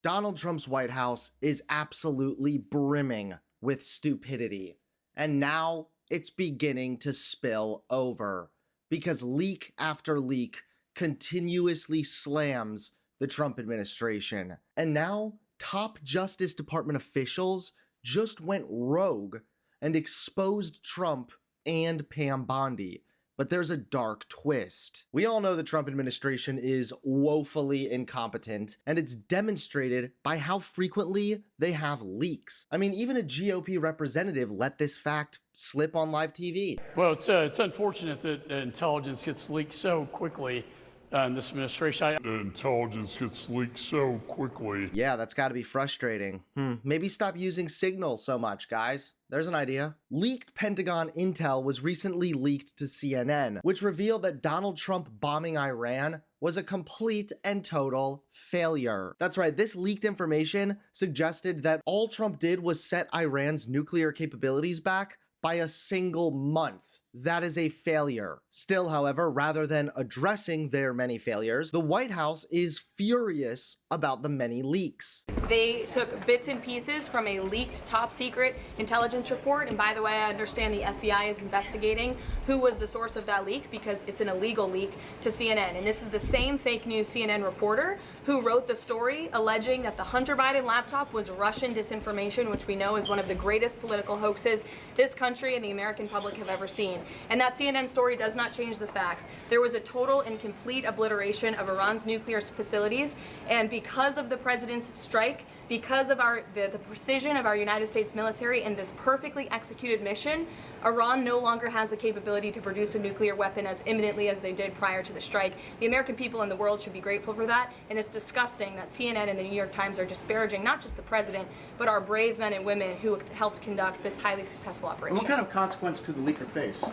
Donald Trump's White House is absolutely brimming with stupidity. And now it's beginning to spill over because leak after leak continuously slams the Trump administration. And now top Justice Department officials just went rogue and exposed Trump and Pam Bondi. But there's a dark twist. We all know the Trump administration is woefully incompetent, and it's demonstrated by how frequently they have leaks. I mean, even a GOP representative let this fact slip on live TV. Well, it's unfortunate that intelligence gets leaked so quickly in this administration. Intelligence gets leaked so quickly. Yeah, that's got to be frustrating. Maybe stop using Signal so much, guys. There's an idea. Leaked Pentagon intel was recently leaked to CNN, which revealed that Donald Trump bombing Iran was a complete and total failure. That's right, this leaked information suggested that all Trump did was set Iran's nuclear capabilities back by a single month. That is a failure. Still, however, rather than addressing their many failures, the White House is furious about the many leaks. They took bits and pieces from a leaked top secret intelligence report, and by the way, I understand the FBI is investigating who was the source of that leak because it's an illegal leak to CNN. And this is the same fake news CNN reporter who wrote the story alleging that the Hunter Biden laptop was Russian disinformation, which we know is one of the greatest political hoaxes this country and the American public have ever seen. And that CNN story does not change the facts. There was a total and complete obliteration of Iran's nuclear facilities, and because of the president's strike, because of the precision of our United States military and this perfectly executed mission, Iran no longer has the capability to produce a nuclear weapon as imminently as they did prior to the strike. The American people and the world should be grateful for that, and it's disgusting that CNN and the New York Times are disparaging not just the president, but our brave men and women who helped conduct this highly successful operation. And what kind of consequence could the leaker face?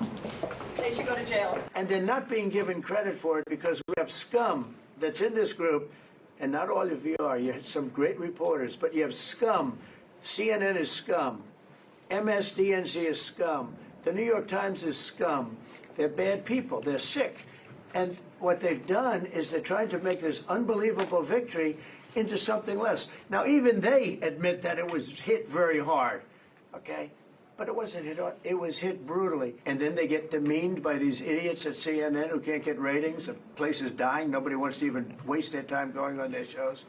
They should go to jail. And they're not being given credit for it because we have scum that's in this group, and not all of you are. You have some great reporters, but you have scum. CNN is scum. MSDNC is scum. The New York Times is scum. They're bad people. They're sick. And what they've done is they're trying to make this unbelievable victory into something less. Now, even they admit that it was hit very hard, okay? But it wasn't hit hard. It was hit brutally. And then they get demeaned by these idiots at CNN who can't get ratings. The place is dying. Nobody wants to even waste their time going on their shows.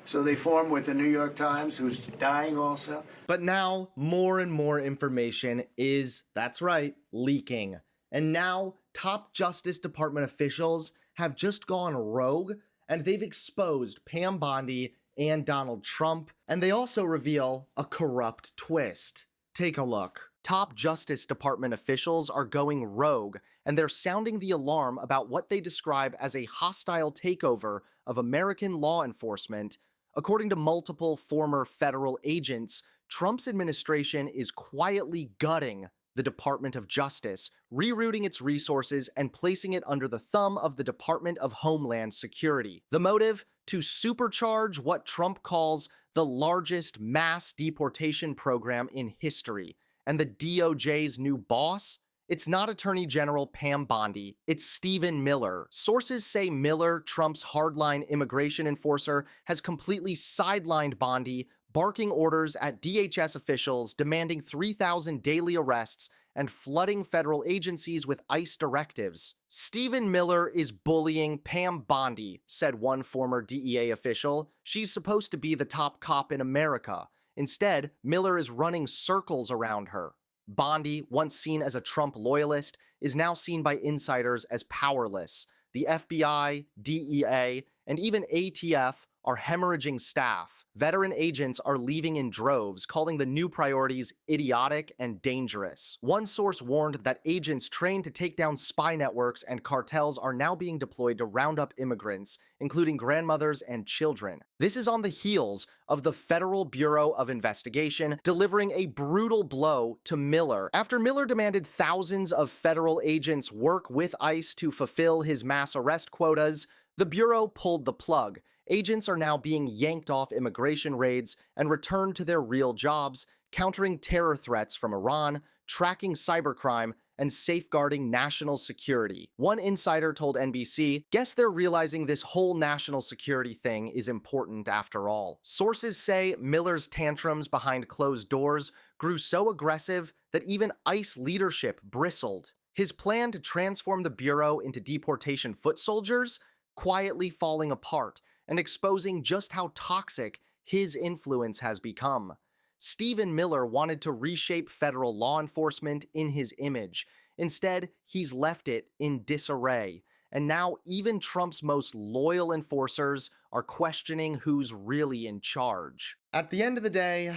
So they form with the New York Times, who's dying also. But now, more and more information is, that's right, leaking. And now, top Justice Department officials have just gone rogue, and they've exposed Pam Bondi and Donald Trump, and they also reveal a corrupt twist. Take a look. Top Justice Department officials are going rogue, and they're sounding the alarm about what they describe as a hostile takeover of American law enforcement. According to multiple former federal agents, Trump's administration is quietly gutting the Department of Justice, rerouting its resources and placing it under the thumb of the Department of Homeland Security. The motive? To supercharge what Trump calls the largest mass deportation program in history. And the DOJ's new boss? It's not Attorney General Pam Bondi, it's Stephen Miller. Sources say Miller, Trump's hardline immigration enforcer, has completely sidelined Bondi, barking orders at DHS officials demanding 3,000 daily arrests and flooding federal agencies with ICE directives. Stephen Miller is bullying Pam Bondi, said one former DEA official. She's supposed to be the top cop in America. Instead, Miller is running circles around her. Bondi, once seen as a Trump loyalist, is now seen by insiders as powerless. The FBI, DEA, and even ATF are hemorrhaging staff. Veteran agents are leaving in droves, calling the new priorities idiotic and dangerous. One source warned that agents trained to take down spy networks and cartels are now being deployed to round up immigrants, including grandmothers and children. This is on the heels of the Federal Bureau of Investigation delivering a brutal blow to Miller. After Miller demanded thousands of federal agents work with ICE to fulfill his mass arrest quotas, the Bureau pulled the plug. Agents are now being yanked off immigration raids and returned to their real jobs, countering terror threats from Iran, tracking cybercrime, and safeguarding national security. One insider told NBC, "Guess they're realizing this whole national security thing is important after all." Sources say Miller's tantrums behind closed doors grew so aggressive that even ICE leadership bristled. His plan to transform the Bureau into deportation foot soldiers quietly falling apart and exposing just how toxic his influence has become. Stephen Miller wanted to reshape federal law enforcement in his image. Instead, he's left it in disarray. And now even Trump's most loyal enforcers are questioning who's really in charge. At the end of the day,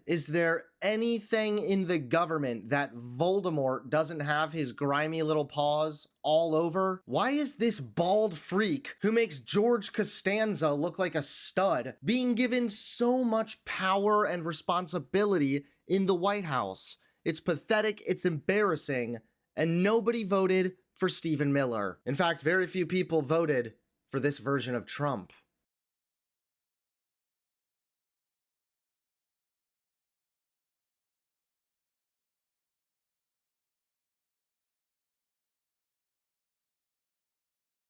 is there anything in the government that Voldemort doesn't have his grimy little paws all over? Why is this bald freak who makes George Costanza look like a stud being given so much power and responsibility in the White House? It's pathetic, it's embarrassing, and nobody voted for Stephen Miller. In fact, very few people voted for this version of Trump.